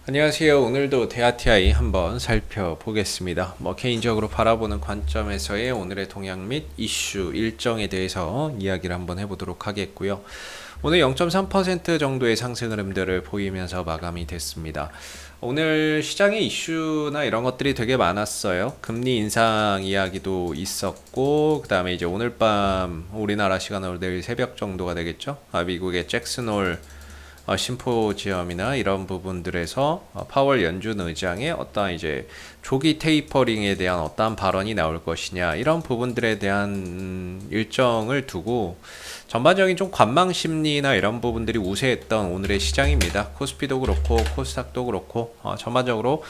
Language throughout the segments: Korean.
안녕하세요. 오늘도 대아티아이 한번 살펴보겠습니다. 개인적으로 바라보는 관점에서의 오늘의 동향 및 이슈 일정에 대해서 이야기를 한번 해보도록 하겠고요. 오늘 0.3% 정도의 상승 흐름들을 보이면서 마감이 됐습니다. 오늘 시장의 이슈나 이런 것들이 되게 많았어요. 금리 인상 이야기도 있었고, 그 다음에 이제 오늘 밤 우리나라 시간으로 내일 새벽 정도가 되겠죠. 미국의 잭슨홀 심포지엄이나 이런 부분들에서 파월 연준 의장의 어떠한 이제 조기 테이퍼링에 대한 어떠한 발언이 나올 것이냐, 이런 부분들에 대한 일정을 두고 전반적인 좀 관망 심리나 이런 부분들이 우세했던 오늘의 시장입니다. 코스피도 그렇고 코스닥도 그렇고 전반적으로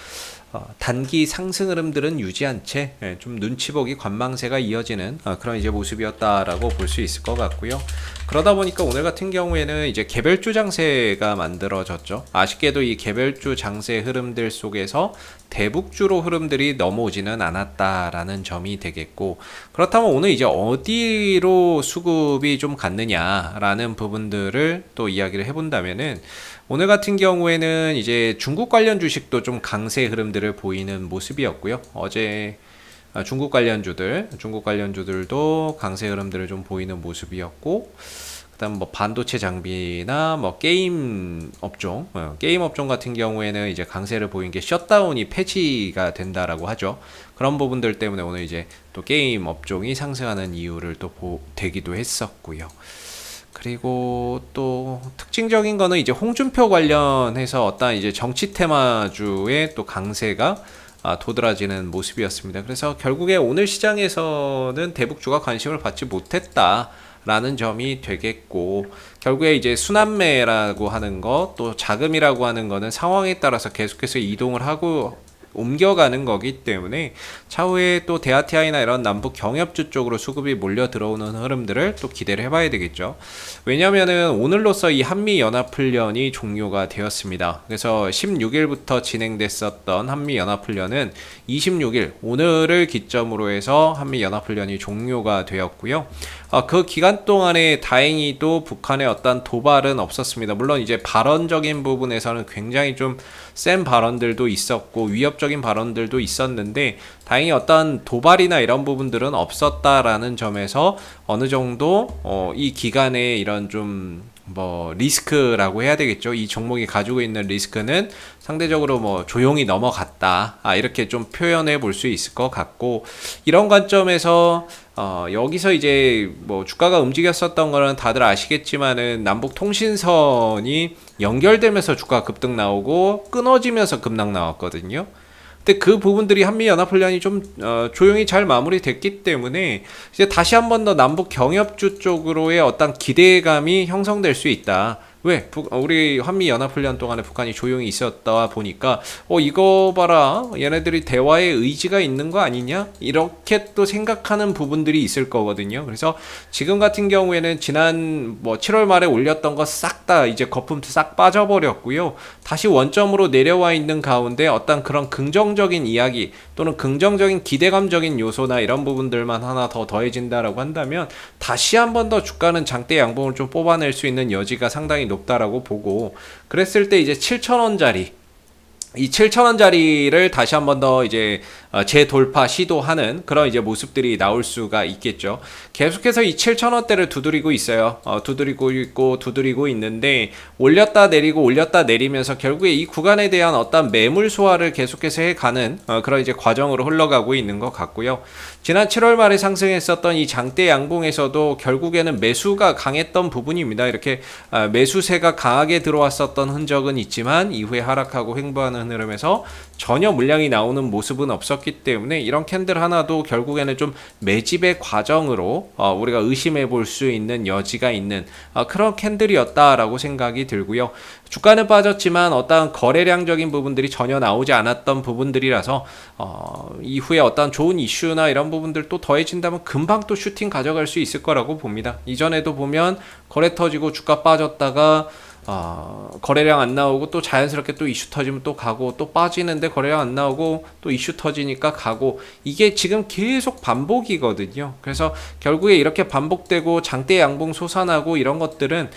단기 상승 흐름들은 유지한 채 좀 눈치 보기 관망세가 이어지는 그런 이제 모습이었다라고 볼 수 있을 것 같고요. 그러다 보니까 오늘 같은 경우에는 이제 개별주 장세가 만들어졌죠. 아쉽게도 이 개별주 장세 흐름들 속에서 대북주로 흐름들이 넘어오지는 않았다라는 점이 되겠고, 그렇다면 오늘 이제 어디로 수급이 좀 갔느냐라는 부분들을 또 이야기를 해본다면은, 오늘 같은 경우에는 이제 중국 관련 주식도 좀 강세 흐름들을 보이는 모습이었고요. 어제 중국 관련주들도 강세 흐름들을 좀 보이는 모습이었고, 그다음 반도체 장비나 게임 업종, 게임 업종 같은 경우에는 이제 강세를 보인 게 셧다운이 폐지가 된다라고 하죠. 그런 부분들 때문에 오늘 이제 또 게임 업종이 상승하는 이유를 또 되기도 했었고요. 그리고 또 특징적인 거는 이제 홍준표 관련해서 어떤 이제 정치 테마주의 또 강세가 도드라지는 모습이었습니다. 그래서 결국에 오늘 시장에서는 대북주가 관심을 받지 못했다라는 점이 되겠고, 결국에 이제 순환매라고 하는 것, 또 자금이라고 하는 거는 상황에 따라서 계속해서 이동을 하고 옮겨가는 거기 때문에 차후에 또 대아티아이나 이런 남북 경협주 쪽으로 수급이 몰려 들어오는 흐름들을 또 기대를 해봐야 되겠죠. 왜냐면은 오늘로써 이 한미연합훈련이 종료가 되었습니다. 그래서 16일부터 진행됐었던 한미연합훈련은 26일 오늘을 기점으로 해서 한미연합훈련이 종료가 되었고요. 그 기간 동안에 다행히도 북한의 어떤 도발은 없었습니다. 물론 이제 발언적인 부분에서는 굉장히 좀 센 발언들도 있었고 위협적인 발언들도 있었는데, 다행히 어떤 도발이나 이런 부분들은 없었다라는 점에서 어느 정도 이 기간에 이런 좀 리스크라고 해야 되겠죠. 이 종목이 가지고 있는 리스크는 상대적으로 조용히 넘어갔다, 이렇게 좀 표현해 볼 수 있을 것 같고, 이런 관점에서 여기서 이제 주가가 움직였었던 거는 다들 아시겠지만은 남북 통신선이 연결되면서 주가 급등 나오고 끊어지면서 급락 나왔거든요. 근데 그 부분들이 한미연합훈련이 좀 조용히 잘 마무리됐기 때문에 이제 다시 한 번 더 남북 경협주 쪽으로의 어떤 기대감이 형성될 수 있다. 왜? 우리 한미연합훈련 동안에 북한이 조용히 있었다 보니까 이거 봐라, 얘네들이 대화의 의지가 있는 거 아니냐? 이렇게 또 생각하는 부분들이 있을 거거든요. 그래서 지금 같은 경우에는 지난 7월 말에 올렸던 거 싹 다 이제 거품 싹 빠져버렸고요. 다시 원점으로 내려와 있는 가운데 어떤 그런 긍정적인 이야기 또는 긍정적인 기대감적인 요소나 이런 부분들만 하나 더 더해진다라고 한다면 다시 한 번 더 주가는 장대 양봉을 좀 뽑아낼 수 있는 여지가 상당히 높다라고 보고, 그랬을 때 이제 7,000원짜리 이 7,000원짜리를 다시 한 번 더 이제 재돌파 시도하는 그런 이제 모습들이 나올 수가 있겠죠. 계속해서 이 7,000원대를 두드리고 있어요. 두드리고 있는데 올렸다 내리면서 결국에 이 구간에 대한 어떤 매물 소화를 계속해서 해가는 그런 이제 과정으로 흘러가고 있는 것 같고요. 지난 7월 말에 상승했었던 이 장대 양봉에서도 결국에는 매수가 강했던 부분입니다. 이렇게 매수세가 강하게 들어왔었던 흔적은 있지만 이후에 하락하고 횡보하는 흐름에서 전혀 물량이 나오는 모습은 없었기 때문에 이런 캔들 하나도 결국에는 좀 매집의 과정으로 우리가 의심해 볼 수 있는 여지가 있는 그런 캔들이었다라고 생각이 들고요. 주가는 빠졌지만 어떤 거래량적인 부분들이 전혀 나오지 않았던 부분들이라서 이후에 어떤 좋은 이슈나 이런 부분들 또 더해진다면 금방 또 슈팅 가져갈 수 있을 거라고 봅니다. 이전에도 보면 거래 터지고 주가 빠졌다가 거래량 안 나오고 또 자연스럽게 또 이슈 터지면 또 가고 또 빠지는데 거래량 안 나오고 또 이슈 터지니까 가고 이게 지금 계속 반복이거든요. 그래서 결국에 이렇게 반복되고 장대 양봉 솟아나고 이런 것들은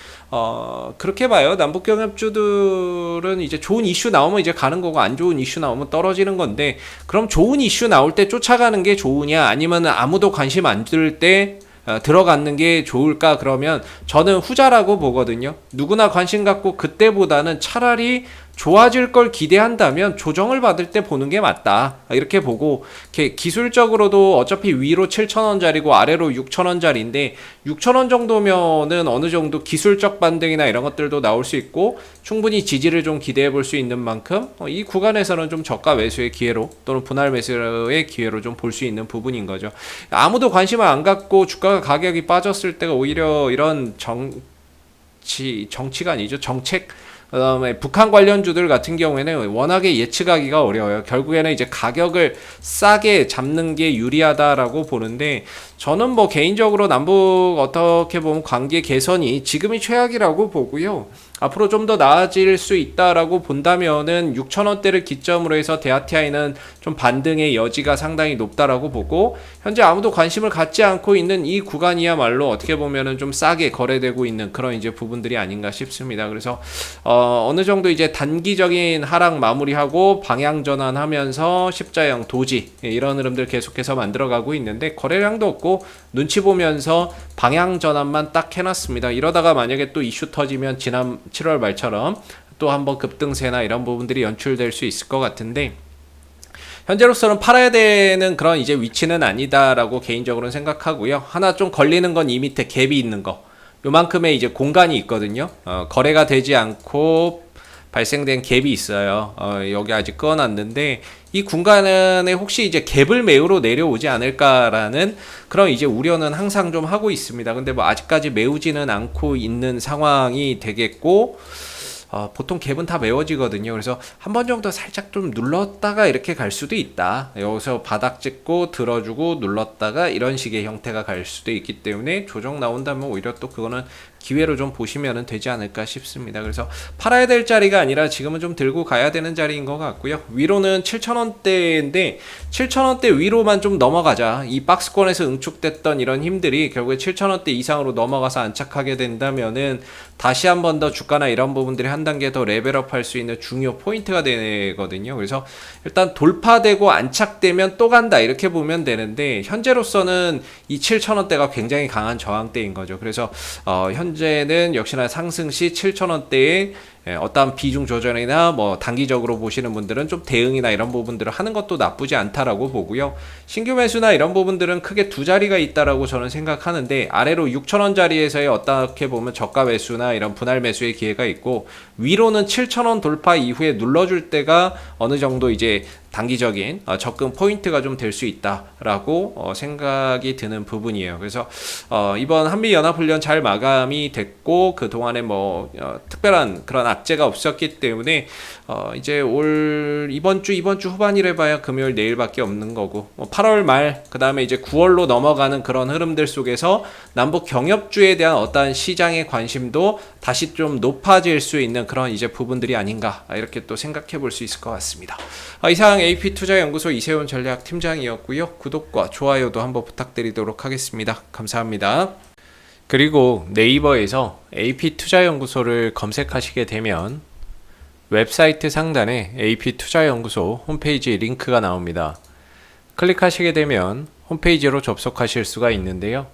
그렇게 봐요. 남북 경협주들은 이제 좋은 이슈 나오면 이제 가는 거고 안 좋은 이슈 나오면 떨어지는 건데 그럼 좋은 이슈 나올 때 쫓아가는 게 좋으냐 아니면 아무도 관심 안 들 때 들어가는 게 좋을까? 그러면 저는 후자라고 보거든요. 누구나 관심 갖고 그때보다는 차라리 좋아질 걸 기대한다면 조정을 받을 때 보는 게 맞다. 이렇게 보고 기술적으로도 어차피 위로 7,000원짜리고 아래로 6,000원짜리인데 6,000원 정도면은 어느 정도 기술적 반등이나 이런 것들도 나올 수 있고 충분히 지지를 좀 기대해 볼 수 있는 만큼 이 구간에서는 좀 저가 매수의 기회로 또는 분할 매수의 기회로 좀 볼 수 있는 부분인 거죠. 아무도 관심을 안 갖고 주가가 가격이 빠졌을 때가 오히려 이런 정치가 아니죠. 정책 그다음에 북한 관련주들 같은 경우에는 워낙에 예측하기가 어려워요. 결국에는 이제 가격을 싸게 잡는 게 유리하다라고 보는데 저는 뭐 개인적으로 남북 어떻게 보면 관계 개선이 지금이 최악이라고 보고요. 앞으로 좀 더 나아질 수 있다라고 본다면은 6,000원대를 기점으로 해서 대하티아이는 좀 반등의 여지가 상당히 높다라고 보고 현재 아무도 관심을 갖지 않고 있는 이 구간이야말로 어떻게 보면은 좀 싸게 거래되고 있는 그런 이제 부분들이 아닌가 싶습니다. 그래서 어느 정도 이제 단기적인 하락 마무리하고 방향 전환하면서 십자형 도지 이런 흐름들 계속해서 만들어가고 있는데 거래량도 없고 눈치 보면서 방향 전환만 딱 해놨습니다. 이러다가 만약에 또 이슈 터지면 지난 7월 말처럼 또 한번 급등세나 이런 부분들이 연출될 수 있을 것 같은데 현재로서는 팔아야 되는 그런 이제 위치는 아니다라고 개인적으로는 생각하고요. 하나 좀 걸리는 건 이 밑에 갭이 있는 거. 요만큼의 이제 공간이 있거든요. 거래가 되지 않고 발생된 갭이 있어요. 여기 아직 꺼놨는데 이 공간에 혹시 이제 갭을 메우러 내려오지 않을까라는 그런 이제 우려는 항상 좀 하고 있습니다. 근데 뭐 아직까지 메우지는 않고 있는 상황이 되겠고 보통 갭은 다 메워지거든요. 그래서 한 번 정도 살짝 좀 눌렀다가 이렇게 갈 수도 있다. 여기서 바닥 찍고 들어주고 눌렀다가 이런 식의 형태가 갈 수도 있기 때문에 조정 나온다면 오히려 또 그거는 기회로 좀 보시면 되지 않을까 싶습니다. 그래서 팔아야 될 자리가 아니라 지금은 좀 들고 가야 되는 자리인 것 같고요. 위로는 7,000원대인데 7,000원대 위로만 좀 넘어가자. 이 박스권에서 응축됐던 이런 힘들이 결국에 7,000원대 이상으로 넘어가서 안착하게 된다면은 다시 한 번 더 주가나 이런 부분들이 한 단계 더 레벨업 할 수 있는 중요 포인트가 되거든요. 그래서 일단 돌파되고 안착되면 또 간다 이렇게 보면 되는데 현재로서는 이 7,000원대가 굉장히 강한 저항대인 거죠. 그래서 현재는 역시나 상승 시 7,000원대에 어떠한 비중 조절이나 뭐 단기적으로 보시는 분들은 좀 대응이나 이런 부분들을 하는 것도 나쁘지 않다라고 보고요. 신규 매수나 이런 부분들은 크게 두 자리가 있다라고 저는 생각하는데 아래로 6,000원 자리에서의 어떻게 보면 저가 매수나 이런 분할 매수의 기회가 있고 위로는 7,000원 돌파 이후에 눌러줄 때가 어느 정도 이제 단기적인 접근 포인트가 좀 될 수 있다라고 생각이 드는 부분이에요. 그래서 이번 한미연합훈련 잘 마감이 됐고 그 동안에 뭐 특별한 그런 악재가 없었기 때문에 이제 이번 주 후반이래 봐야 금요일 내일밖에 없는 거고 8월 말 그다음에 이제 9월로 넘어가는 그런 흐름들 속에서 남북 경협주에 대한 어떠한 시장의 관심도 다시 좀 높아질 수 있는 그런 이제 부분들이 아닌가 이렇게 또 생각해 볼 수 있을 것 같습니다. 이상 AP투자연구소 이세훈 전략팀장이었고요. 구독과 좋아요도 한번 부탁드리도록 하겠습니다. 감사합니다. 그리고 네이버에서 AP투자연구소를 검색하시게 되면 웹사이트 상단에 AP투자연구소 홈페이지 링크가 나옵니다. 클릭하시게 되면 홈페이지로 접속하실 수가 있는데요.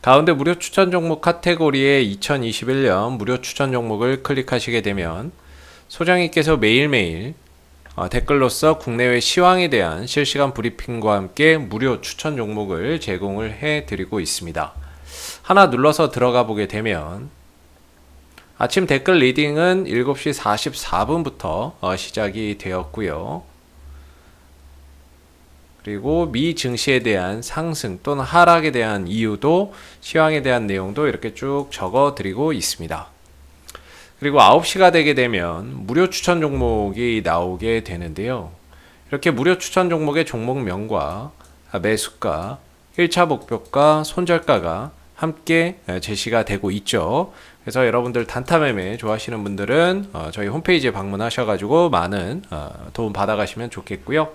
가운데 무료 추천 종목 카테고리에 2021년 무료 추천 종목을 클릭하시게 되면 소장님께서 매일매일 댓글로서 국내외 시황에 대한 실시간 브리핑과 함께 무료 추천 종목을 제공을 해드리고 있습니다. 하나 눌러서 들어가 보게 되면 아침 댓글 리딩은 7시 44분부터 시작이 되었고요. 그리고 미 증시에 대한 상승 또는 하락에 대한 이유도 시황에 대한 내용도 이렇게 쭉 적어 드리고 있습니다. 그리고 9시가 되게 되면 무료 추천 종목이 나오게 되는데요. 이렇게 무료 추천 종목의 종목명과 매수가, 1차 목표가, 손절가가 함께 제시가 되고 있죠. 그래서 여러분들 단타 매매 좋아하시는 분들은 저희 홈페이지에 방문하셔가지고 많은 도움 받아가시면 좋겠고요.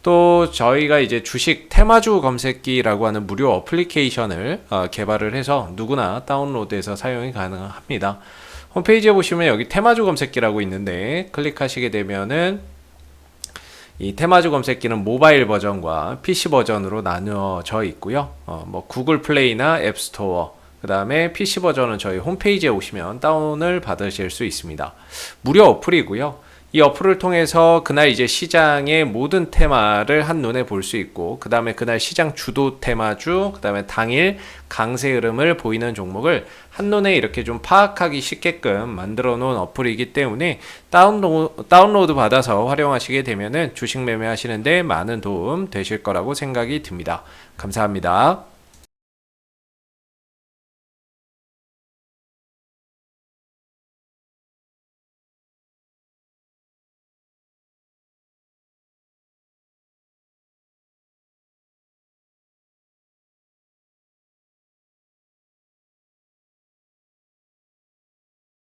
또 저희가 이제 주식 테마주 검색기라고 하는 무료 어플리케이션을 개발을 해서 누구나 다운로드해서 사용이 가능합니다. 홈페이지에 보시면 여기 테마주 검색기라고 있는데 클릭하시게 되면은 이 테마주 검색기는 모바일 버전과 PC 버전으로 나누어져 있고요. 뭐 구글 플레이나 앱스토어, 그 다음에 PC 버전은 저희 홈페이지에 오시면 다운을 받으실 수 있습니다. 무료 어플이고요. 이 어플을 통해서 그날 이제 시장의 모든 테마를 한눈에 볼 수 있고, 그 다음에 그날 시장 주도 테마주, 그 다음에 당일 강세 흐름을 보이는 종목을 한눈에 이렇게 좀 파악하기 쉽게끔 만들어 놓은 어플이기 때문에 다운로드 받아서 활용하시게 되면은 주식 매매하시는데 많은 도움 되실 거라고 생각이 듭니다. 감사합니다.